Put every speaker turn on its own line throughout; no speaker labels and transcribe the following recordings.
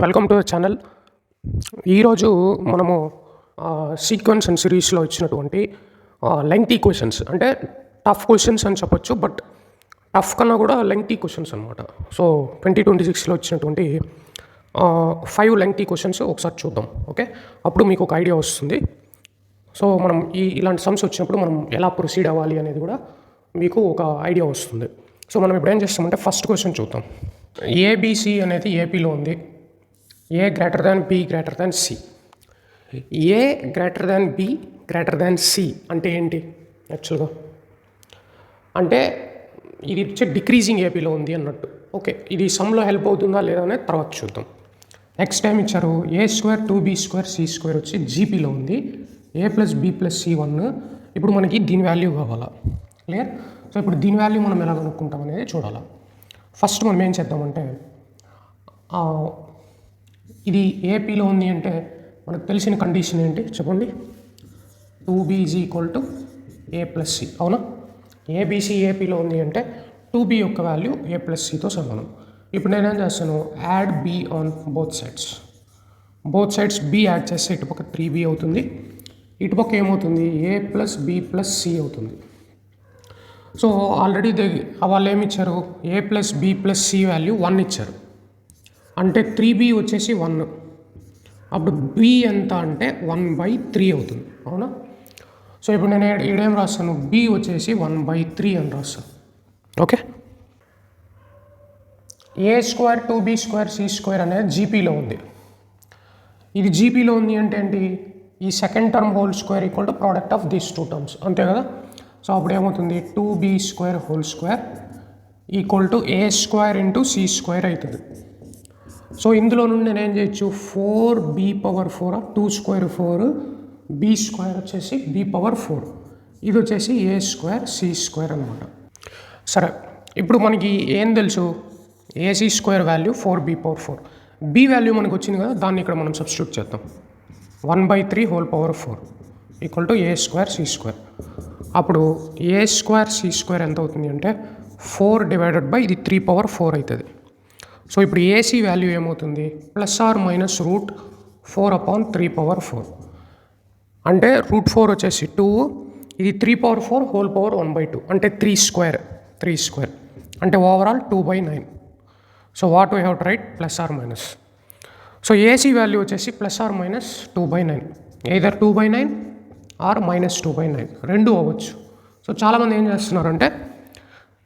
Welcome to the channel. ఈరోజు మనము sequence and సిరీస్లో ఇచ్చినటువంటి లెంగ్తీ క్వశ్చన్స్, అంటే టఫ్ క్వశ్చన్స్ అని చెప్పొచ్చు, బట్ టఫ్ కన్నా కూడా లెంగ్తీ క్వశ్చన్స్ అనమాట. సో 2026లో వచ్చినటువంటి 5 లెంగ్తీ క్వశ్చన్స్ ఒకసారి చూద్దాం. ఓకే, అప్పుడు మీకు ఒక ఐడియా వస్తుంది. సో మనం ఇలాంటి సమ్స్ వచ్చినప్పుడు మనం ఎలా ప్రొసీడ్ అవ్వాలి అనేది కూడా మీకు ఒక ఐడియా వస్తుంది. సో మనం ఇప్పుడు ఏం చేస్తామంటే ఫస్ట్ క్వశ్చన్ చూద్దాం. ఏబిసి అనేది ఏపీలో ఉంది. A greater than B greater than C. A greater than B greater than C అంటే ఏంటి? యాక్చువల్గా అంటే ఇది వచ్చి డిక్రీజింగ్ ఏపీలో ఉంది అన్నట్టు. ఓకే, ఇది సమ్లో హెల్ప్ అవుతుందా లేదా అనేది తర్వాత చూద్దాం. నెక్స్ట్ టైం ఇచ్చారు A² 2B² C² వచ్చి జీపీలో ఉంది. A+B+C1. ఇప్పుడు మనకి దీని వాల్యూ కావాలా? క్లియర్? సో ఇప్పుడు దీని వాల్యూ మనం ఎలా కనుక్కుంటాం అనేది చూడాలి. ఫస్ట్ మనం ఏం చేద్దామంటే, ఇది ఏపీలో ఉంది అంటే మనకు తెలిసిన కండిషన్ ఏంటి చెప్పండి? 2B = A+C, అవునా? ఏబీసీ ఏపీలో ఉంది అంటే 2B యొక్క వాల్యూ A+Cతో సమానం. ఇప్పుడు నేనేం చేస్తాను, add B on both sides B add చేస్తే ఇటుపక్క 3B అవుతుంది, ఇటుపక్క ఏమవుతుంది A+B+C అవుతుంది. సో ఆల్రెడీ వాళ్ళు ఏమి ఇచ్చారు, A+B+C వాల్యూ 1 ఇచ్చారు, అంటే 3B వచ్చేసి 1. అప్పుడు B ఎంత అంటే 1/3 అవుతుంది, అవునా? సో ఇప్పుడు నేను ఈడేం రాస్తాను, B వచ్చేసి 1/3 అని రాస్తాను. ఓకే, A² 2B² C² అనేది జీపీలో ఉంది. ఇది జీపీలో ఉంది అంటే ఏంటి? ఈ second term whole square equal to product of these 2 terms, అంతే కదా? సో అప్పుడు ఏమవుతుంది, 2B² whole square equal to A² × C² అవుతుంది. సో ఇందులో నుండి నేను ఏం చేయొచ్చు, 4B⁴ 2² 4, B² వచ్చేసి B⁴, ఇది వచ్చేసి A² C² అనమాట. సరే, ఇప్పుడు మనకి ఏం తెలుసు, AC² value 4B⁴, B value మనకు వచ్చింది కదా, దాన్ని ఇక్కడ మనం సబ్స్టిట్యూట్ చేద్దాం. 1/3 whole power 4 equal to A² C². అప్పుడు A² C² ఎంత అవుతుంది అంటే 4 / ఇది 3/4 అవుతుంది. సో ఇప్పుడు ఏసీ వాల్యూ ఏమవుతుంది, +/-√4/3/4, అంటే √4 వచ్చేసి 2, ఇది 3/4 హోల్ పవర్ 1/2, అంటే 3² అంటే overall 2/9. So what we have to right, +/-. So AC value వచ్చేసి +/-2/9, ఎయిదర్ 2/9 ఆర్ -2/9 రెండు అవ్వచ్చు. సో చాలామంది ఏం చేస్తున్నారంటే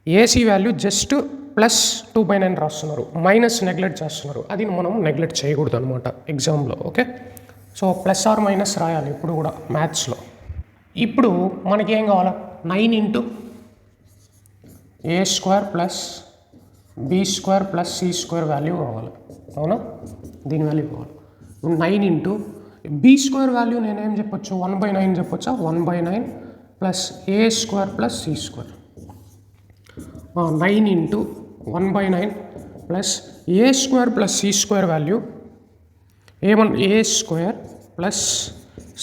ఏసీ వాల్యూ జస్ట్ +2/9 రాస్తున్నారు, మైనస్ నెగ్లెక్ట్ చేస్తున్నారు. అది మనం నెగ్లెక్ట్ చేయకూడదు అనమాట ఎగ్జామ్లో. ఓకే, సో +/- రాయాలి ఇప్పుడు కూడా మ్యాథ్స్లో. ఇప్పుడు మనకి ఏం కావాలా, 9 × A² + B² + C² వాల్యూ కావాలి, అవునా? దీని వాల్యూ కావాలి. 9 × B² వాల్యూ నేనేం చెప్పొచ్చు, 1/9 చెప్పొచ్చా? 1/9 + A² + C². 9 × 1/9 + A² + C² value A² +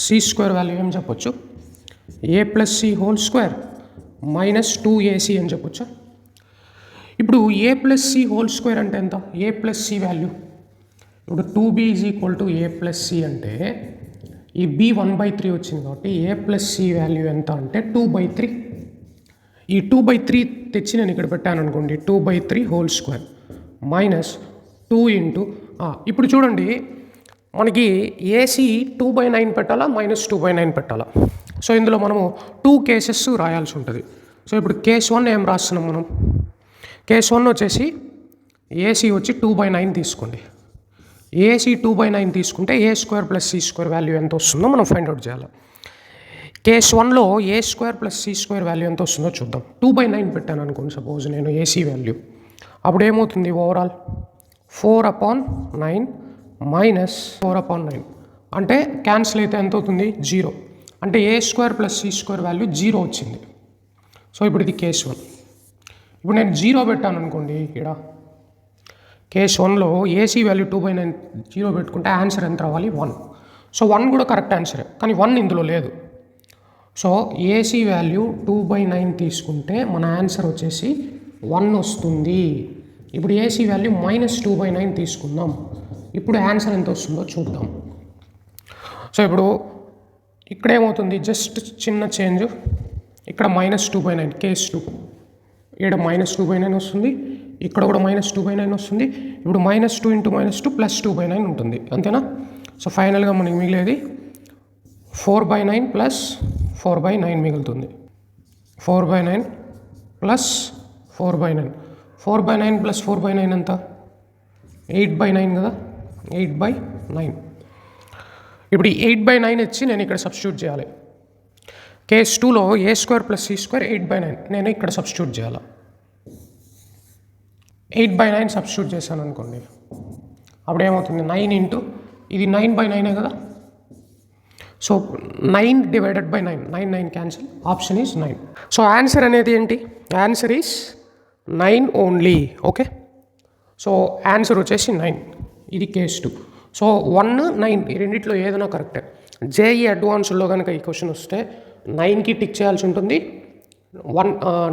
C² value ఏం చెప్పొచ్చు, A+C² - 2AC అని చెప్పొచ్చా? ఇప్పుడు A+C² అంటే ఎంత, A+C వాల్యూ ఇప్పుడు 2B = A+C అంటే ఈ B 1/3 వచ్చింది కాబట్టి A+C వాల్యూ ఎంత అంటే 2/3. ఈ 2/3 తెచ్చి నేను ఇక్కడ పెట్టాను అనుకోండి, 2/3 హోల్ స్క్వేర్ -2 × ఇప్పుడు చూడండి, మనకి ఏసీ 2/9 పెట్టాలా -2/9 పెట్టాలా? సో ఇందులో మనము 2 కేసెస్ రాయాల్సి ఉంటుంది. సో ఇప్పుడు కేస్ 1 ఏం రాస్తున్నాం మనం, కేస్ 1 వచ్చేసి ఏసీ వచ్చి 2/9 తీసుకోండి. ఏసీ 2/9 తీసుకుంటే A² + C² వాల్యూ ఎంత వస్తుందో మనం ఫైండ్ అవుట్ చేయాలి. కేస్ 1లో A² + C² వాల్యూ ఎంత వస్తుందో చూద్దాం. 2/9 పెట్టాను అనుకోండి సపోజ్ నేను ఏసీ వాల్యూ, అప్పుడు ఏమవుతుంది, ఓవరాల్ 4/9 - 4/9 అంటే క్యాన్సిల్ అయితే ఎంత అవుతుంది, 0. అంటే A² + C² వాల్యూ 0 వచ్చింది. సో ఇప్పుడు ఇది కేస్ 1. ఇప్పుడు నేను 0 పెట్టాను అనుకోండి, ఇక్కడ కేస్ 1లో ఏసీ వాల్యూ 2/9 0 పెట్టుకుంటే ఆన్సర్ ఎంత రావాలి, 1. సో 1 కూడా కరెక్ట్ ఆన్సరే, కానీ 1 ఇందులో లేదు. సో ఏసీ వాల్యూ 2/9 తీసుకుంటే మన ఆన్సర్ వచ్చేసి 1 వస్తుంది. ఇప్పుడు ఏసీ వాల్యూ -2/9 తీసుకుందాం. ఇప్పుడు ఆన్సర్ ఎంత వస్తుందో చూద్దాం. సో ఇప్పుడు ఇక్కడ ఏమవుతుంది, జస్ట్ చిన్న చేంజ్, ఇక్కడ -2/9 కేస్ 2, ఇక్కడ -2/9 వస్తుంది, ఇక్కడ కూడా -2/9 వస్తుంది. ఇప్పుడు -2 × -2 +2/9 ఉంటుంది, అంతేనా? సో ఫైనల్గా మనకి మిగిలేది 4/9 + 4/9 మిగులుతుంది. 4/9 + 4/9, 4/9 + 4/9 ఎంత? 8/9 కదా, 8/9. ఇప్పుడు ఈ 8/9 ఇచ్చి నేను ఇక్కడ సబ్స్టిట్యూట్ చేయాలి. కేస్ 2లో a² + c² 8/9 నేను ఇక్కడ సబ్స్టిట్యూట్ చేయాలి. 8/9 సబ్స్టిట్యూట్ చేశాను అనుకోండి, అప్పుడు ఏమవుతుంది, 9 × ఇది 9/9 కదా. So 9 / 9, 9 cancel, option is 9. So answer అనేది ఏంటి? Answer is 9 only. Okay, so answer వచ్చేసి 9. ఇది కేస్ 2. సో 1, 9 ఈ రెండిట్లో ఏదైనా కరెక్టే. జేఈ అడ్వాన్స్లో కనుక ఈ క్వశ్చన్ వస్తే 9కి టిక్ చేయాల్సి ఉంటుంది,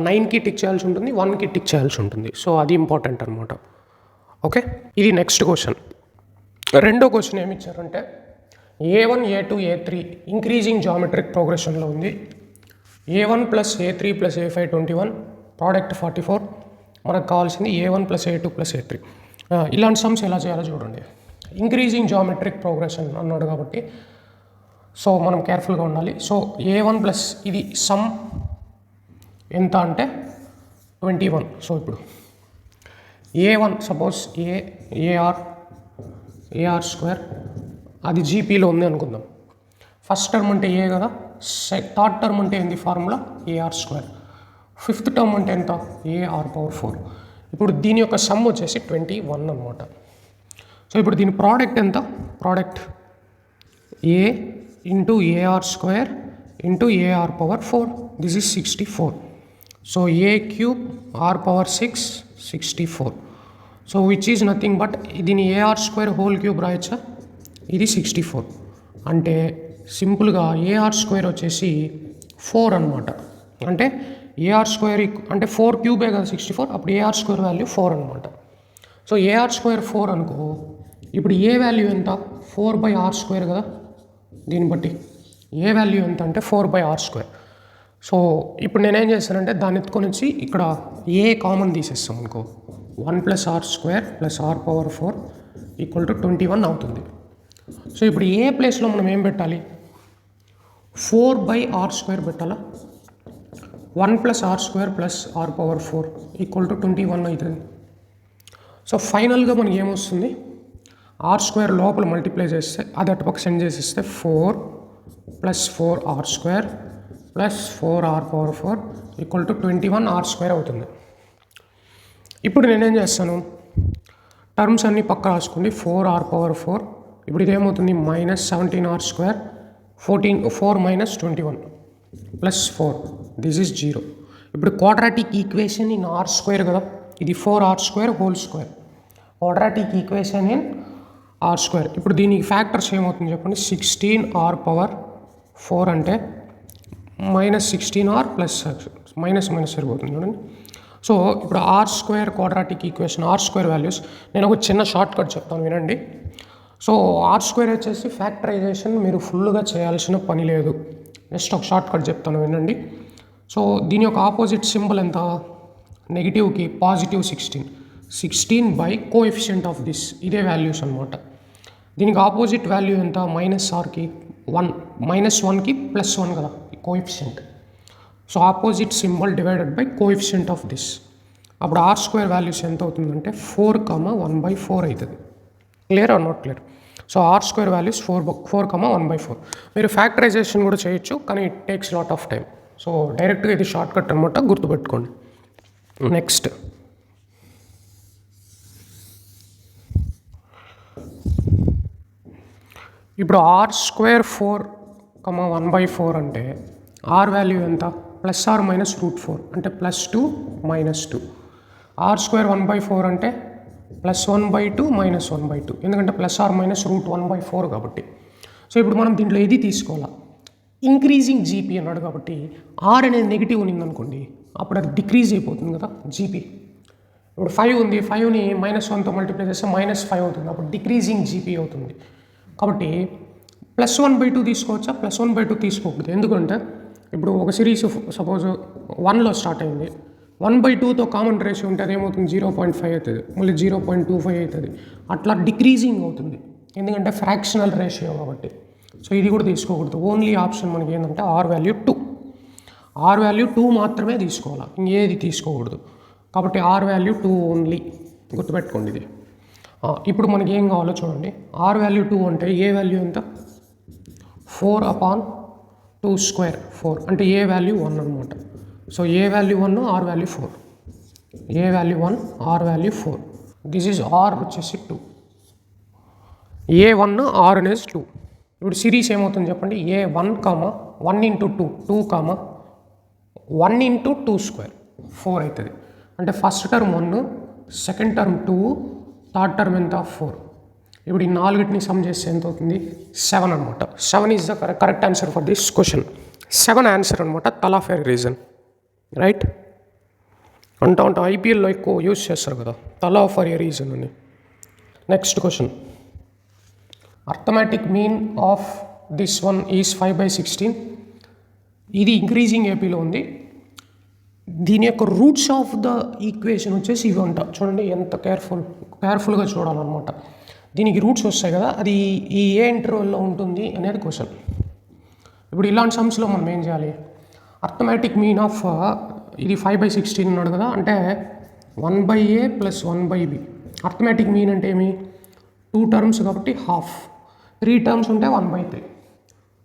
9కి టిక్ చేయాల్సి ఉంటుంది, 1కి టిక్ చేయాల్సి ఉంటుంది. సో అది ఇంపార్టెంట్ అనమాట. ఓకే, ఇది నెక్స్ట్ క్వశ్చన్. రెండో క్వశ్చన్ ఏమి ఇచ్చారంటే A1, A2, A3 increasing geometric ప్రోగ్రెషన్లో ఉంది. A1 + A3 + A5 21, product 44. మనకు కావాల్సింది A1 + A2 + A3. ఇలాంటి సమ్స్ ఎలా చేయాలో చూడండి. ఇంక్రీజింగ్ జామెట్రిక్ ప్రోగ్రెషన్ అన్నాడు కాబట్టి సో మనం కేర్ఫుల్గా ఉండాలి. సో A1 + ఇది సమ్ ఎంత అంటే 21. సో ఇప్పుడు A1 సపోజ్ AR² అది జీపీలో ఉంది అనుకుందాం. ఫస్ట్ టర్మ్ అంటే ఏ కదా, థర్డ్ టర్మ్ అంటే ఏంది ఫార్ములా AR², ఫిఫ్త్ టర్మ్ అంటే ఎంత AR⁴. ఇప్పుడు దీని యొక్క సమ్ వచ్చేసి 21 అనమాట. సో ఇప్పుడు దీని ప్రోడక్ట్ ఎంత, product A × AR² × AR⁴, this is 64. So A³ R⁴ 64. So which is nothing but దీని AR² రాయచ్చా, ఇది 64. అంటే సింపుల్గా AR² వచ్చేసి 4 అనమాట. అంటే AR² అంటే 4³ కదా 64, అప్పుడు AR² వాల్యూ 4 అనమాట. సో AR² 4 అనుకో, ఇప్పుడు ఏ వాల్యూ ఎంత, 4/R² కదా. దీన్ని బట్టి ఏ వాల్యూ ఎంత అంటే 4/R². సో ఇప్పుడు నేనేం చేస్తానంటే దాన్ని ఎత్తుకొని వచ్చి ఇక్కడ ఏ కామన్ తీసేస్తాం అనుకో, 1 + R² + R⁴ = 21 అవుతుంది. సో ఇప్పుడు ఏ ప్లేస్లో మనం ఏం పెట్టాలి, 4/R² పెట్టాలా. 1 + R² + R⁴ = 21 అవుతుంది. సో ఫైనల్గా మనకి ఏమొస్తుంది, R² లోపల మల్టిప్లై చేస్తే అది అటుపక్క సెండ్ చేసేస్తే 4 + 4R² + 4R⁴ = 21 R² అవుతుంది. ఇప్పుడు నేనేం చేస్తాను, టర్మ్స్ అన్నీ పక్క రాసుకోండి. 4R⁴, ఇప్పుడు ఇదేమవుతుంది -17R², 4 - 21 + 4, దిస్ ఈజ్ 0. ఇప్పుడు క్వాడ్రాటిక్ ఈక్వేషన్ ఇన్ R² కదా, ఇది 4R²², quadratic equation in R². ఇప్పుడు దీనికి ఫ్యాక్టర్స్ ఏమవుతుంది చెప్పండి, 16R⁴ అంటే -16R + సరిపోతుంది చూడండి. సో ఇప్పుడు R² quadratic equation, R² values నేను ఒక చిన్న షార్ట్ కట్ చెప్తాను వినండి. సో R² వచ్చేసి ఫ్యాక్టరైజేషన్ మీరు ఫుల్గా చేయాల్సిన పని లేదు, జస్ట్ ఒక షార్ట్ కట్ చెప్తాను వినండి. సో దీని యొక్క ఆపోజిట్ సింబల్ ఎంత, నెగిటివ్కి పాజిటివ్ 16 కోఎఫిషియంట్ ఆఫ్ దిస్, ఇదే వాల్యూస్ అనమాట. దీనికి ఆపోజిట్ వాల్యూ ఎంత, -R/కి 1, -1కి +1 కదా coefficient. So opposite symbol / coefficient of this. అప్పుడు R² వాల్యూస్ ఎంత అవుతుందంటే 4, 1/4 అవుతుంది. Clear or not clear? So R² values 4, 1/4. మీరు ఫ్యాక్టరైజేషన్ కూడా చేయొచ్చు, కానీ it takes lot of time. So డైరెక్ట్గా ఇది షార్ట్ కట్ అనమాట, గుర్తుపెట్టుకోండి. నెక్స్ట్ ఇప్పుడు R² 4, 1/4 అంటే R వాల్యూ ఎంత, +R - √4 అంటే +2 - 2. R² 1/4 అంటే +1/2 - 1/2, ఎందుకంటే +R - √1/4 కాబట్టి. సో ఇప్పుడు మనం దీంట్లో ఏది తీసుకోవాలా, ఇంక్రీజింగ్ జీపీ అన్నాడు కాబట్టి R అనేది నెగిటివ్ ఉన్నింది అనుకోండి, అప్పుడు అది డిక్రీజ్ అయిపోతుంది కదా జీపీ. ఇప్పుడు 5 ఉంది, 5ని -1తో మల్టిప్లై చేస్తే -5 అవుతుంది, అప్పుడు డిక్రీజింగ్ జీపీ అవుతుంది. కాబట్టి +1/2 తీసుకోవచ్చా? +1/2 తీసుకోకూడదు. ఎందుకంటే ఇప్పుడు ఒక సిరీస్ సపోజ్ 1లో స్టార్ట్ అయింది, 1/2తో కామన్ రేషియో ఉంటే అదేమవుతుంది, 0.5 అవుతుంది, మళ్ళీ 0.25 అవుతుంది, అట్లా డిక్రీజింగ్ అవుతుంది, ఎందుకంటే ఫ్రాక్షనల్ రేషియో కాబట్టి. సో ఇది కూడా తీసుకోకూడదు. ఓన్లీ ఆప్షన్ మనకి ఏంటంటే ఆర్ వాల్యూ 2 మాత్రమే తీసుకోవాలి, ఇంకేది తీసుకోకూడదు. కాబట్టి ఆర్ వాల్యూ 2 ఓన్లీ, గుర్తుపెట్టుకోండి ఇది. ఇప్పుడు మనకి ఏం కావాలో చూడండి. ఆర్ వాల్యూ 2 అంటే ఏ వాల్యూ ఎంత, 4/2² 4 అంటే ఏ వాల్యూ 1 అనమాట. So A value 1, R value 4, A value 1, R value 4. This is R వచ్చేసి 2, A1 ఆర్ అనేది 2. ఇప్పుడు సిరీస్ ఏమవుతుంది చెప్పండి, A1, 1 × 2, 2, 1 × 2² 4 అవుతుంది. అంటే first term 1, second term 2, third term ఎంత 4. ఇప్పుడు ఈ 4ని సమ్ చేస్తే ఎంత అవుతుంది, 7 అనమాట. 7 is the correct answer for this question. 7 answer అనమాట, తలా ఫర్ రీజన్, రైట్. అంటూ ఐపీఎల్లో ఎక్కువ యూజ్ చేస్తారు కదా, తలా ఫర్ ఏ రీజన్ అని. Next question, arithmetic mean of this one is 5/16. ఇది ఇంక్రీజింగ్ ఏపీలో ఉంది. దీని యొక్క రూట్స్ ఆఫ్ ద ఈక్వేషన్ వచ్చేసి ఇవి అంట. చూడండి ఎంత కేర్ఫుల్గా చూడాలన్నమాట. దీనికి రూట్స్ వస్తాయి కదా, అది ఈ ఏ ఇంటర్వెల్లో ఉంటుంది అనేది క్వశ్చన్. ఇప్పుడు ఇలాంటి సమ్స్లో మనం ఏం చేయాలి, అర్థమెటిక్ మీన్ ఆఫ్ ఇది 5/16 ఉన్నాడు కదా, అంటే 1/a + 1/b. అర్థమెటిక్ మీన్ అంటే ఏమి, 2 టర్మ్స్ కాబట్టి హాఫ్, 3 టర్మ్స్ ఉంటే 1/3.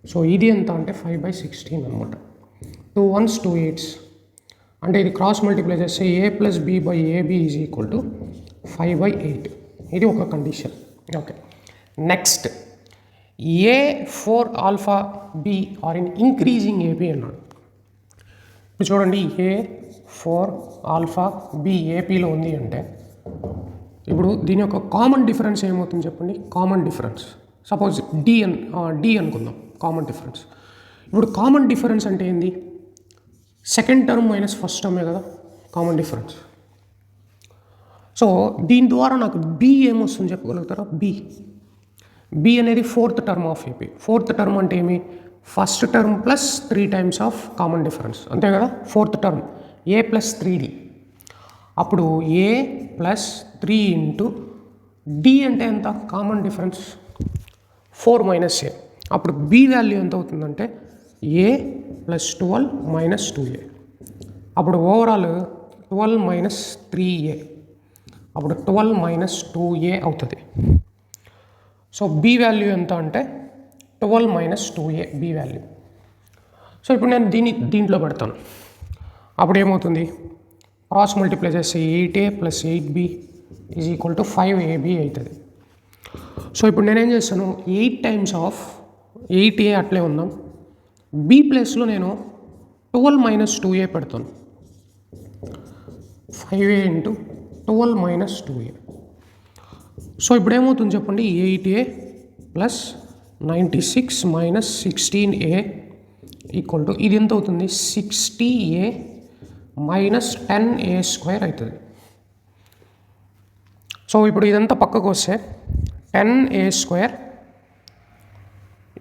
సో ఇది ఎంత అంటే 5/16 అనమాట. 2 1s 2 8s అంటే ఇది క్రాస్ మల్టిప్లై చేస్తే a + b/ab = 5/8. ఇది ఒక condition. Okay, next A4 α b are in increasing AP అన్నాడు. ఇప్పుడు చూడండి, A4 α b ఏపీలో ఉంది అంటే ఇప్పుడు దీని యొక్క కామన్ డిఫరెన్స్ ఏమవుతుంది చెప్పండి, కామన్ డిఫరెన్స్ సపోజ్ డి అనుకుందాం, కామన్ డిఫరెన్స్. ఇప్పుడు కామన్ డిఫరెన్స్ అంటే ఏంది, సెకండ్ టర్మ్ మైనస్ ఫస్ట్ టర్మే కదా కామన్ డిఫరెన్స్. సో దీని ద్వారా నాకు బి ఏమొస్తుంది చెప్పగలుగుతారా, బి అనేది 4th term of AP. 4th term అంటే ఏమి, first term plus 3 times of common difference, అంతే కదా. 4th టర్మ్ a + 3d, అప్పుడు a + 3 × d అంటే ఎంత, కామన్ డిఫరెన్స్ 4 - a. అప్పుడు b వాల్యూ ఎంత అవుతుందంటే a + 12 - 2a. అప్పుడు ఓవరాల్ 12 - 3a, అప్పుడు 12 - 2a అవుతుంది. సో b వాల్యూ ఎంత అంటే 12 - 2a b వాల్యూ. సో ఇప్పుడు నేను దీంట్లో పెడతాను, అప్పుడు ఏమవుతుంది, క్రాస్ మల్టిప్లై చేస్తే 8a + 8b = 5ab అవుతుంది. సో ఇప్పుడు నేనేం చేస్తాను, 8 టైమ్స్ ఆఫ్ 8a అట్లే ఉందాం, b ప్లేస్లో నేను 12 - 2a పెడతాను, 5a × 12 - 2a. సో ఇప్పుడు ఏమవుతుంది చెప్పండి, 8a + 96 - 16a = ఇది ఎంత అవుతుంది, 60a - 10a² అవుతుంది. సో ఇప్పుడు ఇదంతా పక్కకు వస్తే 10a²,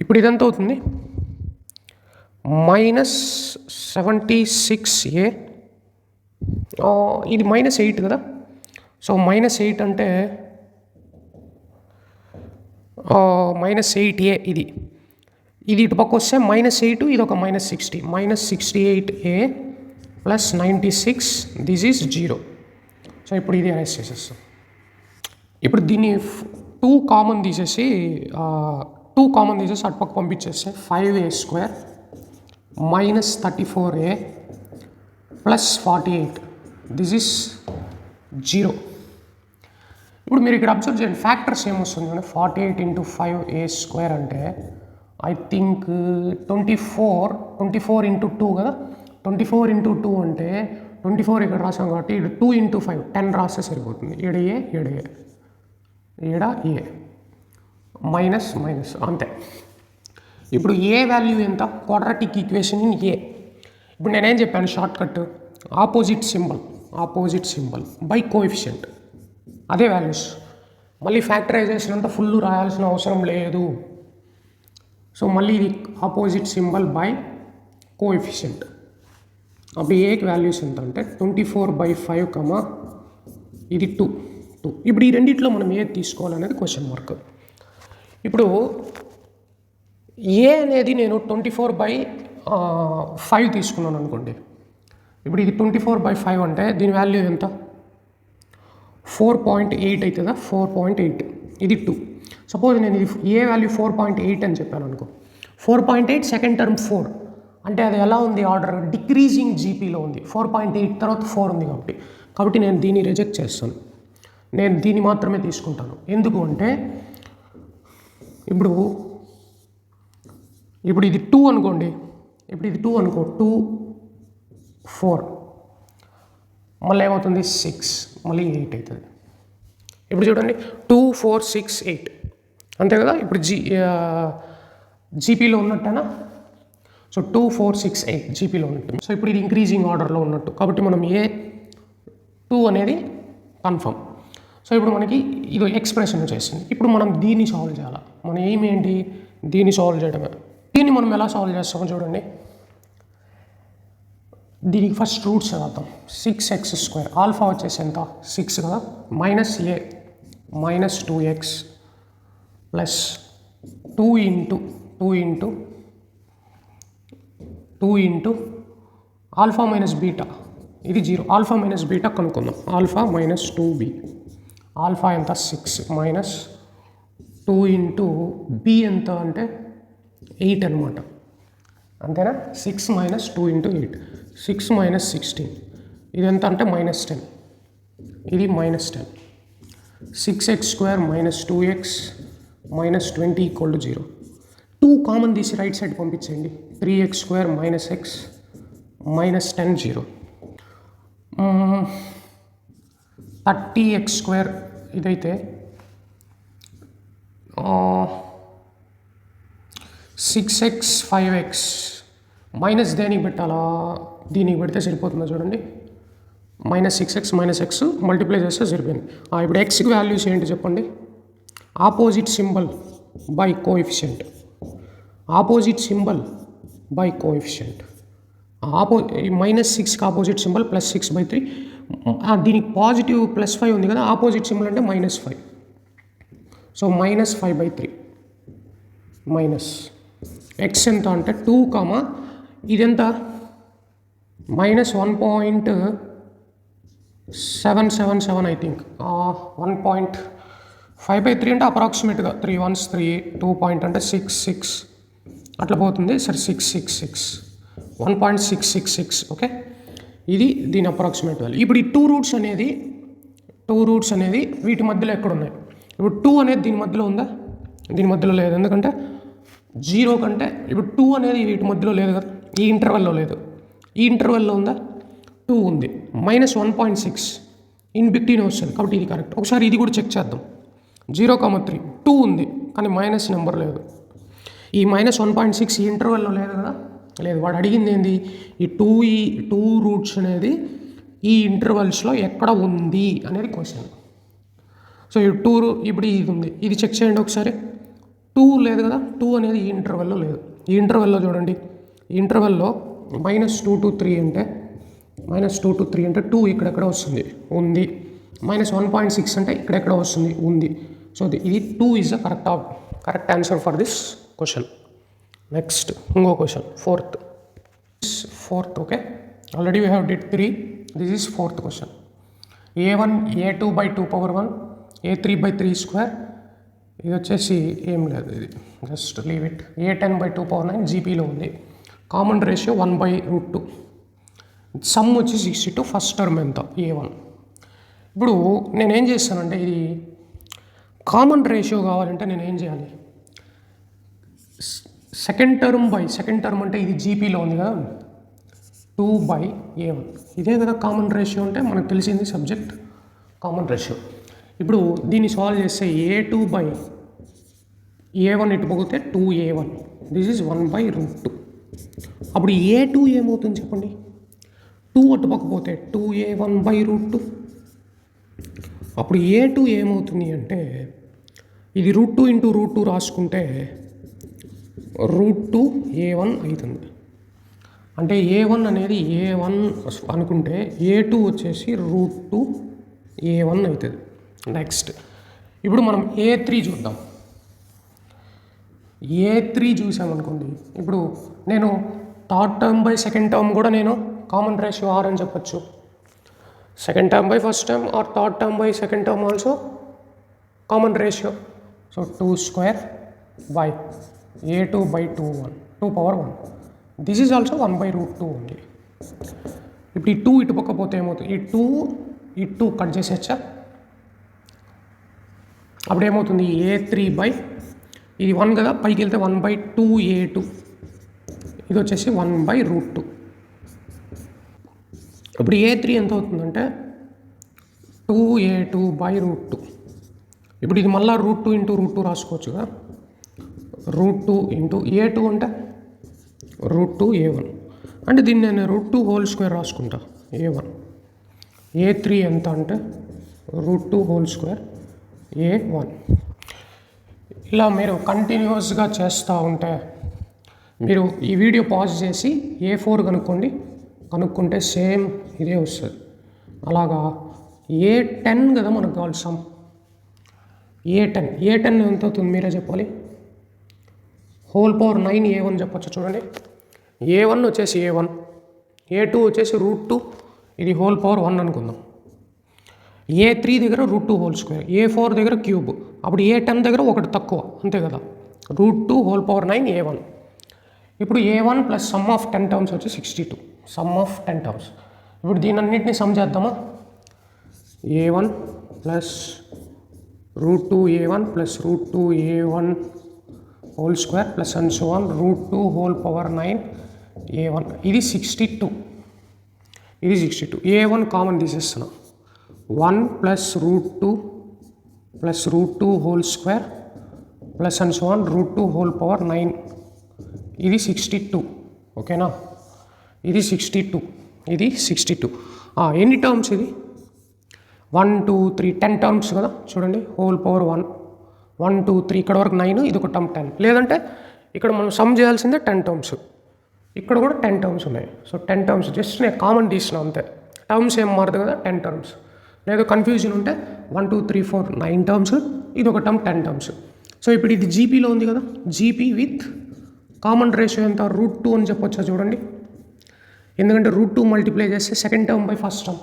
ఇప్పుడు ఇదంతా అవుతుంది -76a, ఇది -8 కదా. సో -8 అంటే -8a, ఇది ఇటు పక్క వస్తే -8, ఇది ఒక -60, -68a + 96, దిస్ ఈజ్ 0. సో ఇప్పుడు ఇది అరెస్ట్ చేసేస్తాం. ఇప్పుడు దీన్ని 2 కామన్ తీసేసి అటుపక్క పంపించేస్తే 5a² - 34a + 48, దిస్ ఈజ్ 0. ఇప్పుడు మీరు ఇక్కడ అబ్జర్వ్ చేయండి, ఫ్యాక్టర్స్ ఏమొస్తుంది, 48 × 5a² అంటే ఐ థింక్ 24 × 2 కదా. 24 × 2 అంటే 24 ఇక్కడ రాసాం కాబట్టి ఇక్కడ 2 × 5 10 రాస్తే సరిపోతుంది. ఈడ ఏ మైనస్ అంతే. ఇప్పుడు ఏ వాల్యూ ఎంత, క్వాడ్రాటిక్ ఈక్వేషన్ ఇన్ ఏ. ఇప్పుడు నేనేం చెప్పాను, short cut opposite symbol opposite symbol by coefficient, అదే వాల్యూస్. మళ్ళీ ఫ్యాక్టరైజేషన్ అంతా ఫుల్ రాయాల్సిన అవసరం లేదు. సో మళ్ళీ ఇది ఆపోజిట్ సింబల్ బై కోఎఫిషియంట్. అప్పుడు ఏకి వాల్యూస్ ఎంత అంటే 24/5, ఇది 2. ఇప్పుడు ఈ రెండిట్లో మనం ఏది తీసుకోవాలనేది క్వశ్చన్ మార్క్. ఇప్పుడు ఏ అనేది నేను 24/5 తీసుకున్నాను అనుకోండి. ఇప్పుడు ఇది 24/5 అంటే దీని వాల్యూ ఎంత? 4.8 అవుతుందా? 4.8. ఇది 2. సపోజ్ నేను ఇది ఏ వాల్యూ 4.8 అని చెప్పాను అనుకో. 4.8 సెకండ్ టర్మ్ 4 అంటే అది ఎలా ఉంది? ఆర్డర్ డిక్రీజింగ్ జీపీలో ఉంది. 4.8 తర్వాత 4 ఉంది కాబట్టి నేను దీన్ని రిజెక్ట్ చేస్తాను. నేను దీన్ని మాత్రమే తీసుకుంటాను. ఎందుకు అంటే ఇప్పుడు ఇది 2 అనుకోండి. ఇప్పుడు ఇది 2 అనుకో, 2, 4 మళ్ళీ ఏమవుతుంది? 6 మళ్ళీ 8 అవుతుంది. ఇప్పుడు చూడండి 2, 4, 6, 8 అంతే కదా. ఇప్పుడు జీపీలో ఉన్నట్టేనా? సో 2, 4, 6, 8 జీపీలో ఉన్నట్టు. సో ఇప్పుడు ఇది ఇంక్రీజింగ్ ఆర్డర్లో ఉన్నట్టు కాబట్టి మనం ఏ 2 అనేది కన్ఫర్మ్. సో ఇప్పుడు మనకి ఇది ఎక్స్ప్రెషన్ వచ్చేసింది. ఇప్పుడు మనం దీన్ని సాల్వ్ చేయాలి. మన ఎయిమ్ ఏంటి? దీన్ని సాల్వ్ చేయడమే. దీన్ని మనం ఎలా సాల్వ్ చేస్తామో చూడండి. దీనికి ఫస్ట్ రూట్స్ చదువుతాం. 6x², ఆల్ఫా వచ్చేసి ఎంత? 6 కదా, minus a minus 2x plus 2 into alpha minus beta, ఇది 0. ఆల్ఫా మైనస్ బీటా కనుక్కుందాం. ఆల్ఫా మైనస్ 2b, ఆల్ఫా ఎంత? 6 మైనస్ 2 ఇంటూ బి ఎంత అంటే 8 అనమాట. అంతేనా? 6 మైనస్ 2 ఇంటూ 8, 6 మైనస్ 16, ఇది ఎంత అంటే -10, ఇది -10. 6x² minus 2x minus 20 = 0. 2 common తీసి రైట్ సైడ్ పంపించండి. 3x² minus x minus 10 0. 30x² ఇదైతే 6x 5x మైనస్ దేనికి పెట్టాలా? దీనికి పెడితే సరిపోతుందా? చూడండి -6x మైనస్ x మల్టిప్లై చేస్తే సరిపోయింది. ఇప్పుడు ఎక్స్కి వాల్యూస్ ఏంటి చెప్పండి? Opposite symbol by coefficient, opposite symbol by coefficient. -6కి ఆపోజిట్ సింబల్ +6/3. దీనికి పాజిటివ్ +5 ఉంది కదా, ఆపోజిట్ సింబల్ అంటే -5. సో -5/3 మైనస్ ఎక్స్ ఎంత అంటే 2, ఇదెంత? -1.777 ఐ థింక్. 1.5/3 అంటే అప్రాక్సిమేట్గా 3 1s 3, 2 పాయింట్ అంటే 6 6 అట్లా పోతుంది. సరే 666 1.666. ఓకే, ఇది దీని అప్రాక్సిమేట్ వాల్యూ. ఇప్పుడు ఈ 2 రూట్స్ అనేది వీటి మధ్యలో ఎక్కడ ఉన్నాయి? ఇప్పుడు 2 అనేది దీని మధ్యలో ఉందా? దీని మధ్యలో లేదు. ఎందుకంటే 0 కంటే ఇప్పుడు 2 అనేది వీటి మధ్యలో లేదు కదా, ఈ ఇంటర్వెల్లో లేదు. ఈ ఇంటర్వెల్లో ఉందా? 2 ఉంది. -1.6 ఇన్ బిట్వీన్ వస్తుంది కాబట్టి ఇది కరెక్ట్. ఒకసారి ఇది కూడా చెక్ చేద్దాం. 0,3 2 ఉంది కానీ మైనస్ నెంబర్ లేదు. ఈ -1.6 ఈ ఇంటర్వెల్లో లేదు కదా, లేదు. వాడు అడిగింది ఏంది? ఈ 2 రూట్స్ అనేది ఈ ఇంటర్వెల్స్లో ఎక్కడ ఉంది అనేది క్వశ్చన్. సో ఈ 2 ఇప్పుడు ఇది ఉంది, ఇది చెక్ చేయండి ఒకసారి. 2 లేదు కదా, 2 అనేది ఈ ఇంటర్వెల్లో లేదు. ఈ ఇంటర్వెల్లో చూడండి, ఈ ఇంటర్వెల్లో -2 to 3 అంటే -2 to 3 అంటే 2 ఇక్కడెక్కడ వస్తుంది, ఉంది. -1.6 అంటే ఇక్కడెక్కడ వస్తుంది, ఉంది. సో ఇది 2 is the correct answer for this question. Next ఇంకో question, fourth. Okay, already we have did 3. This is fourth question. a1 a2/2^1 a3/3². ఇది వచ్చేసి ఏం లేదు, ఇది జస్ట్ లీవ్ ఇట్. a10/2^9 జీపీలో ఉంది. Common ratio 1/√2. సమ్ వచ్చి 62. ఫస్ట్ టర్మ్ ఎంత? a1. ఇప్పుడు నేనేం చేస్తానంటే, ఇది కామన్ రేషియో కావాలంటే నేను ఏం చేయాలి? సెకండ్ టర్మ్ అంటే ఇది జీపీలో ఉంది కదా, 2/a1. ఇదే కదా కామన్ రేషియో అంటే మనకు తెలిసింది సబ్జెక్ట్ కామన్ రేషియో. ఇప్పుడు దీన్ని సాల్వ్ చేస్తే a2/a1 ఇటు పోతే 2a1. This is 1/√2. అప్పుడు a2 ఏమవుతుంది చెప్పండి? 2 అటుపక్కపోతే 2a1/√2. అప్పుడు a2 ఏమవుతుంది అంటే ఇది √2 × √2 రాసుకుంటే √2a1 అవుతుంది. అంటే a1 అనేది a1 అనుకుంటే a2 వచ్చేసి √2a1 అవుతుంది. నెక్స్ట్ ఇప్పుడు మనం a3 చూద్దాం. a3 చూసామనుకోండి, ఇప్పుడు నేను third term by second term కూడా నేను కామన్ రేషియో r అని చెప్పచ్చు. Second term by first term or third term by second term also common ratio. So 2² by a2/2 2^1. This is also 1/√2 ఉంది. ఇప్పుడు ఈ 2 ఇటు పక్క పోతే ఏమవుతుంది, ఈ 2 కట్ చేసేచ్చా. అప్పుడు ఏమవుతుంది a3 ఇది 1 కదా, పైకి వెళ్తే 1/2a2, ఇది వచ్చేసి 1/√2. ఇప్పుడు a3 ఎంత అవుతుందంటే 2a2/√2. ఇప్పుడు ఇది మళ్ళీ √2 × √2 రాసుకోవచ్చు కదా. √2 × a2 అంటే √2a1. అంటే దీన్ని నేను √2² రాసుకుంటా a1. a3 ఎంత అంటే √2² a1. ఇలా మీరు కంటిన్యూస్గా చేస్తూ ఉంటే మీరు ఈ వీడియో పాజ్ చేసి a4 కనుక్కుంటే సేమ్ ఇదే వస్తుంది. అలాగా a10 కదా మనకు కావాలి సమ్. a10 ఎంత అవుతుంది మీరే చెప్పాలి. (9) a1 చెప్పచ్చు. చూడండి, a1 వచ్చేసి a1, a2 వచ్చేసి √2, ఇది (1) అనుకుందాం. a3 దగ్గర √2², a4 దగ్గర క్యూబ్, అప్పుడు a10 దగ్గర ఒకటి తక్కువ, అంతే కదా. (2) a1. ఇప్పుడు a1 plus some of 10 terms వచ్చి 62. Sum of 10 terms. ఇప్పుడు దీని అన్నింటినీ సమ్ చేద్దామా. a1 plus √2a1 plus √2a1² plus and so on (2) a1. ఇది 62. a1 కామన్ తీసేస్తున్నా. 1 plus √2 plus √2² plus and so on (2) ఇది 62. ఓకేనా, ఇది 62. ఎన్ని టర్మ్స్ ఇది? 1 2 3 10 టర్మ్స్ కదా. చూడండి, (1) 1 2 3 ఇక్కడ వరకు 9, ఇది ఒక టర్మ్ 10. లేదంటే ఇక్కడ మనం సమ్ చేయాల్సిందే 10 టర్మ్స్. ఇక్కడ కూడా 10 టర్మ్స్ ఉన్నాయి. సో 10 టర్మ్స్ జస్ట్ నేను కామన్ తీసిన అంతే. టర్మ్స్ ఏం మారదు కదా, 10 టర్మ్స్. లేదు కన్ఫ్యూజన్ ఉంటే 1 2 3 4 9 టర్మ్స్, ఇది ఒక టర్మ్ 10 టర్మ్స్. సో ఇప్పుడు ఇది జీపీలో ఉంది కదా, జీపీ విత్ కామన్ రేషియో ఎంత √2 అని చెప్పొచ్చా. చూడండి, ఎందుకంటే √2 మల్టిప్లై చేస్తే second term by first term,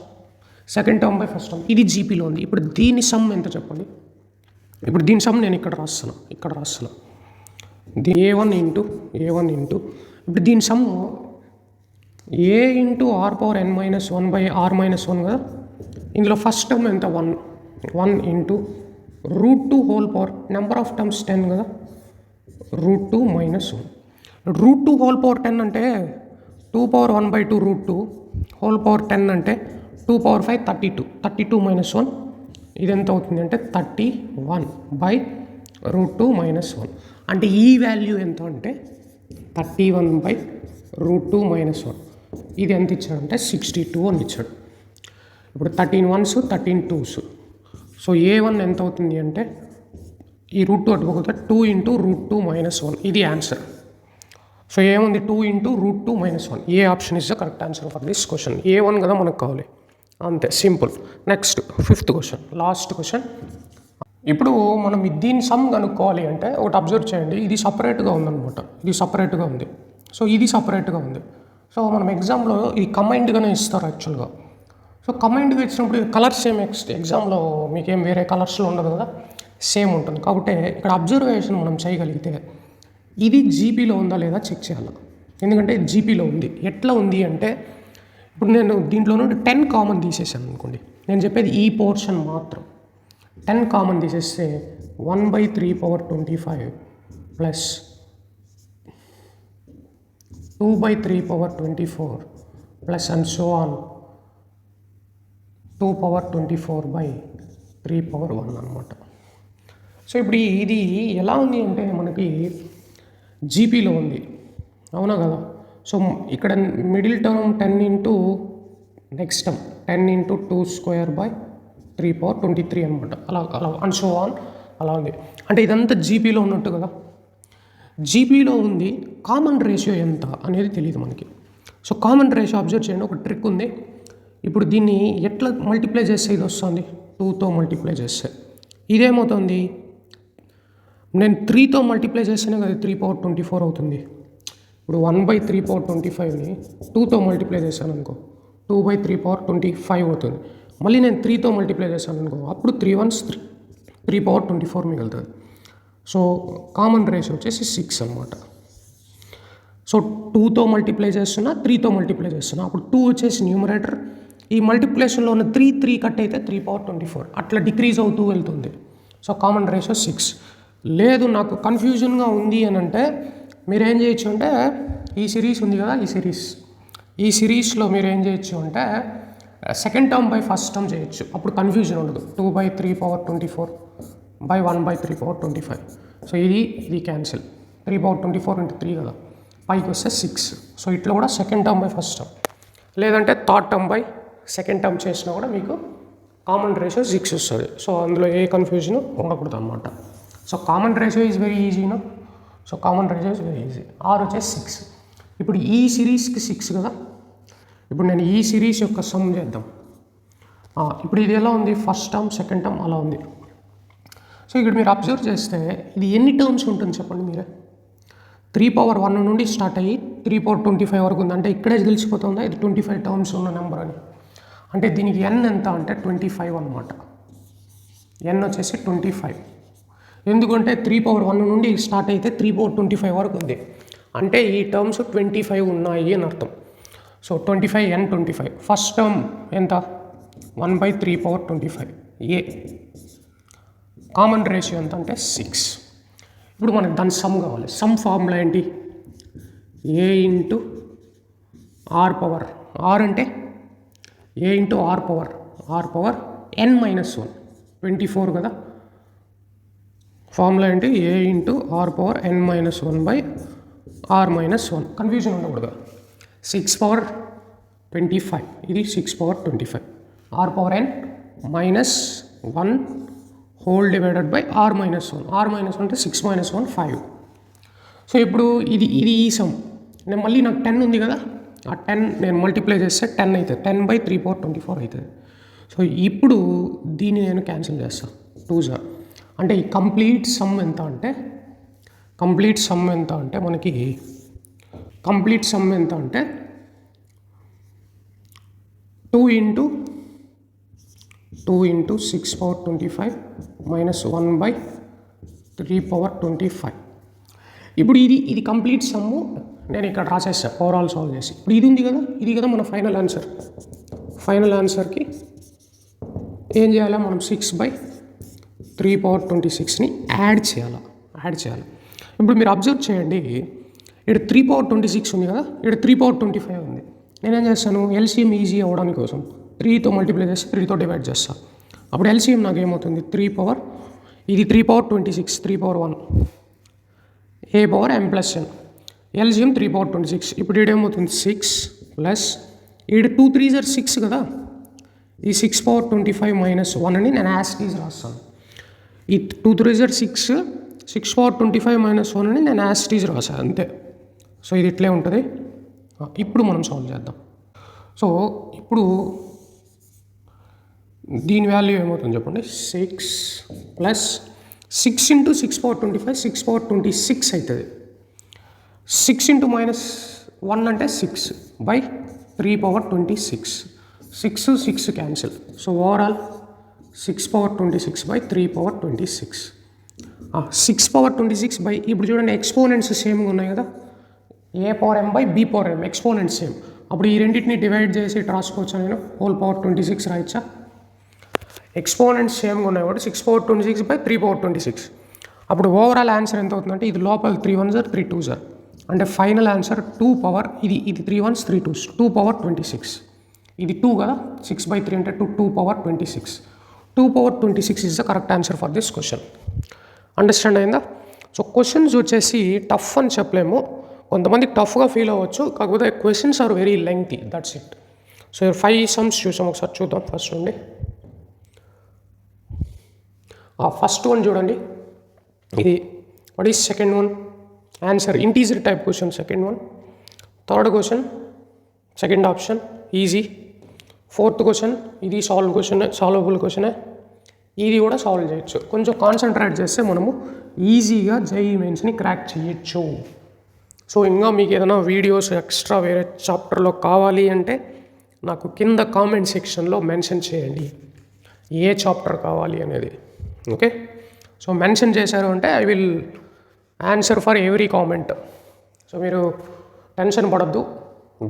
ఇది జీపీలో ఉంది. ఇప్పుడు దీని సమ్ ఎంత చెప్పండి. ఇప్పుడు దీని సమ్ నేను ఇక్కడ రాస్తాను. a1 ఇంటూ ఇప్పుడు దీని సమ్ a × r⁻n−1/r−1 కదా. ఇందులో ఫస్ట్ టర్మ్ ఎంత 1 ఇంటూ √2 నెంబర్ ఆఫ్ టర్మ్స్ 10 కదా, √2 - 1. √2 అంటే 2^1/2 √2 అంటే 2^5 32 - 1. ఇది ఎంత అవుతుంది అంటే 31/√2 - 1. అంటే ఈ వాల్యూ ఎంత అంటే 31/√2 - 1. ఇది ఎంత ఇచ్చాడంటే 62 అని ఇచ్చాడు. ఇప్పుడు 13 1s 13 2s. సో a1 ఎంత అవుతుంది అంటే ఈ √2 అటుపోతే 2 × √2 - 1. ఇది ఆన్సర్. సో ఏముంది 2 × √2 - 1. ఏ option is the correct answer for this question. a1 కదా మనకు కావాలి, అంతే, simple. Next 5th question, last question. ఇప్పుడు మనం దీని సమ్ కనుక్కోవాలి అంటే ఒకటి అబ్జర్వ్ చేయండి. ఇది సపరేట్గా ఉందన్నమాట, ఇది సపరేట్గా ఉంది. సో ఇది సపరేట్గా ఉంది. సో మనం ఎగ్జామ్లో ఇది కంబైన్డ్గానే ఇస్తారు యాక్చువల్గా. సో కంబైన్డ్గా ఇచ్చినప్పుడు కలర్స్ సేమ్ ఎగ్జామ్లో మీకేం వేరే కలర్స్లో ఉండదు కదా, సేమ్ ఉంటుంది. కాబట్టి ఇక్కడ అబ్జర్వేషన్ మనం చేయగలిగితే ఇది జీపీలో ఉందా లేదా చెక్ చేయాలి. ఎందుకంటే జీపీలో ఉంది. ఎట్లా ఉంది అంటే ఇప్పుడు నేను దీంట్లో నుండి 10 కామన్ తీసేసాను అనుకోండి. నేను చెప్పేది ఈ పోర్షన్ మాత్రం. 10 కామన్ తీసేస్తే 1/3^25 plus 2/3^24 plus and so on 2^24/3^1 అనమాట. సో ఇప్పుడు ఇది ఎలా ఉంది అంటే మనకి జీపీలో ఉంది, అవునా కదా. సో ఇక్కడ middle term 10 × next term 10 into 2 square by 3 power 23 అనమాట. అలా అలా అండ్ సో ఆన్ అలా ఉంది. అంటే ఇదంతా జీపీలో ఉన్నట్టు కదా. జీపీలో ఉంది, కామన్ రేషియో ఎంత అనేది తెలియదు మనకి. సో కామన్ రేషియో అబ్జర్వ్ చేయండి, ఒక ట్రిక్ ఉంది. ఇప్పుడు దీన్ని ఎట్లా మల్టిప్లై చేస్తే ఇది వస్తుంది, 2తో మల్టిప్లై చేస్తే ఇదేమవుతుంది, నేను 3తో మల్టిప్లై చేస్తేనే కదా 3 పవర్ 24 అవుతుంది. ఇప్పుడు 1/3 పవర్ 25ని 2తో మల్టిప్లై చేశాను అనుకో 2/3 పవర్ 25 అవుతుంది. మళ్ళీ నేను 3తో మల్టిప్లై చేశాను అనుకో అప్పుడు 3 1s 3 పవర్ 24 మిగులుతుంది. సో కామన్ రేషియో వచ్చేసి 6 అనమాట. సో 2తో మల్టిప్లై చేస్తున్నా, 3తో మల్టిప్లై చేస్తున్నా, అప్పుడు 2 వచ్చేసి న్యూమరేటర్, ఈ మల్టిప్లేషన్లో ఉన్న 3 కట్ అయితే 3 పవర్ 24 అట్లా డిక్రీజ్ అవుతూ వెళ్తుంది. So common ratio 6. లేదు నాకు కన్ఫ్యూజన్గా ఉంది అని అంటే మీరు ఏం చేయొచ్చు అంటే ఈ సిరీస్ ఉంది కదా, ఈ సిరీస్లో మీరు ఏం చేయొచ్చు అంటే second term by first term చేయొచ్చు, అప్పుడు కన్ఫ్యూజన్ ఉండదు. 2/3 పవర్ 24 బై 1/3 పవర్ 25. సో ఇది క్యాన్సిల్, 3 పవర్ 24 ఇంటూ 3 కదా, పైకి వస్తే 6. సో ఇట్లా కూడా second term by first term, లేదంటే third term by second term చేసినా కూడా మీకు కామన్ రేషియో 6 వస్తుంది. సో అందులో ఏ కన్ఫ్యూజన్ ఉండకూడదు అనమాట. So common ratio is very ఈజీనా. So common ratio is very easy. R వచ్చేసి 6. ఇప్పుడు ఈ సిరీస్కి 6 కదా, ఇప్పుడు నేను ఈ సిరీస్ యొక్క సమ్ చేద్దాం. ఇప్పుడు ఇది ఎలా ఉంది, ఫస్ట్ టర్మ్ సెకండ్ టర్మ్ అలా ఉంది. సో ఇక్కడ మీరు అబ్జర్వ్ చేస్తే ఇది ఎన్ని టర్మ్స్ ఉంటుంది చెప్పండి మీరే. 3 పవర్ 1 నుండి స్టార్ట్ అయ్యి 3 పవర్ 25 వరకు ఉంది. అంటే ఇక్కడే తెలిసిపోతుందా ఇది 25 టర్మ్స్ ఉన్న నెంబర్ అని. అంటే దీనికి n ఎంత అంటే 25 అనమాట. n వచ్చేసి 25. ఎందుకంటే 3 పవర్ 1 నుండి స్టార్ట్ అయితే 3 పవర్ 25 వరకు ఉంది. అంటే ఈ టర్మ్స్ 25 ఉన్నాయి అని అర్థం. So 25 n 25. ఫస్ట్ టర్మ్ ఎంత, 1/3 పవర్ 25 ఏ. కామన్ రేషియో ఎంత అంటే 6. ఇప్పుడు మనకు దాని సమ్ కావాలి. సమ్ ఫార్ములా ఏంటి, a into r power, are అంటే ఏ ఇంటూ ఆర్ పవర్ n-1 24 కదా. ఫార్ములా ఏంటి, a into r power n-1 by r-1. Confusion ఉండకూడదు. 6 పవర్ 25 ఇది 6 power 25, r power n-1 whole divided by r-1. r-1 అంటే 6 - 1 5. So ఇప్పుడు ఇది ఈ సమ్ నేను మళ్ళీ నాకు 10 ఉంది కదా, ఆ 10 నేను మల్టిప్లై చేస్తే 10 అవుతుంది, 10/3 పవర్ 24 అవుతుంది. సో ఇప్పుడు దీన్ని నేను క్యాన్సిల్ చేస్తాను, 2 అంటే ఈ కంప్లీట్ సమ్ ఎంత అంటే మనకి కంప్లీట్ సమ్ ఎంత అంటే 2 ఇంటూ 6 పవర్ 25 మైనస్ 1/3 పవర్ 25. ఇప్పుడు ఇది కంప్లీట్ సమ్ము నేను ఇక్కడ రాసేస్తాను ఓవరాల్ సాల్వ్ చేసి. ఇప్పుడు ఇది కదా మన ఫైనల్ ఆన్సర్. ఫైనల్ ఆన్సర్కి ఏం చేయాలి మనం, 6/3 పవర్ 26ని యాడ్ చేయాలి. ఇప్పుడు మీరు అబ్జర్వ్ చేయండి, ఇక్కడ 3 పవర్ 26 ఉంది కదా, ఇక్కడ 3 పవర్ 25 ఉంది. నేనేం చేస్తాను, ఎల్సిఎం ఈజీ అవ్వడానికి కోసం 3తో మల్టిప్లై చేసి 3తో డివైడ్ చేస్తాను. అప్పుడు ఎల్సిఎం నాకు ఏమవుతుంది, 3 పవర్ 26, 3 పవర్ 1 ఏ పవర్ m+n, ఎల్సిఎం 3 పవర్ 26. ఇప్పుడు ఇదేమవుతుంది 6 ప్లస్ ఈడ 2 3s are 6 కదా, ఈ 6 పవర్ 25 మైనస్ 1 అని నేను యాజ్ టీజ్ రాస్తాను. ఈ 2 3s are 6 పవర్ 25 మైనస్ 1 అని నేను యాజ్ టీజ్ రాసాను అంతే. సో ఇది ఇట్లే ఉంటుంది. ఇప్పుడు మనం సాల్వ్ చేద్దాం. సో ఇప్పుడు దీని వాల్యూ ఏమవుతుంది చెప్పండి, 6 ప్లస్ 6 ఇంటూ 6 పవర్ 25 6 పవర్ 26 అవుతుంది. 6 ఇంటూ -1 అంటే 6/3 power 26. 6 cancel. So overall 6 power 26/3 power 26. 6 power 26 by, ఇప్పుడు చూడండి ఎక్స్పోనెంట్స్ సేమ్గా ఉన్నాయి కదా, a power m by b power m exponents same. అప్పుడు ఈ రెండింటిని డివైడ్ చేసి రాసుకోవచ్చా, నేను హోల్ పవర్ 26 రాయచ్చా. ఎక్స్పోనెంట్స్ సేమ్గా ఉన్నాయి కాబట్టి 6 పవర్ 26/3 పవర్ 26. అప్పుడు ఓవరాల్ ఆన్సర్ ఎంత అవుతుందంటే ఇది లోపల 3 1s are 3 2s are, అంటే ఫైనల్ ఆన్సర్ 2 పవర్ ఇది 3 1s 3 2s 2 పవర్ 26. ఇది 2 కదా, 6/3 అంటే 2 power 26. 2 power 26 is the correct answer for this question. Understand అయిందా. సో క్వశ్చన్స్ వచ్చేసి టఫ్ అని చెప్పలేము, కొంతమందికి టఫ్గా ఫీల్ అవ్వచ్చు, కాకపోతే questions are very lengthy, that's it. So 5 sums చూసాం, ఒకసారి చూద్దాం ఫస్ట్ నుండి. ఫస్ట్ వన్ చూడండి, ఇది what is second one? Answer integer type question second one. Third question second option easy. Fourth question ఇది సాల్వబుల్ క్వశ్చనే, ఇది కూడా సాల్వ్ చేయొచ్చు. కొంచెం కాన్సన్ట్రేట్ చేస్తే మనము ఈజీగా జేఈఈ మెయిన్స్ని క్రాక్ చేయొచ్చు. సో ఇంకా మీకు ఏదైనా వీడియోస్ ఎక్స్ట్రా వేరే చాప్టర్లో కావాలి అంటే నాకు కింద కామెంట్ సెక్షన్లో మెన్షన్ చేయండి ఏ చాప్టర్ కావాలి అనేది. ఓకే, సో మెన్షన్ చేశారు అంటే I will answer for every comment. So మీరు టెన్షన్ పడద్దు,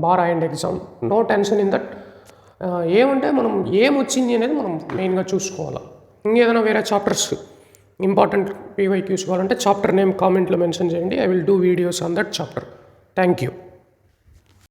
బాగా రాయండి exam, no tension in that. ఏమంటే మనం ఏమొచ్చింది అనేది మనం మెయిన్గా చూసుకోవాలి. ఇంకేదైనా వేరే చాప్టర్స్ ఇంపార్టెంట్ పీవైక్యూస్ కావాలంటే చాప్టర్ నేమ్ కామెంట్లో మెన్షన్ చేయండి. I will do videos on that chapter. Thank you.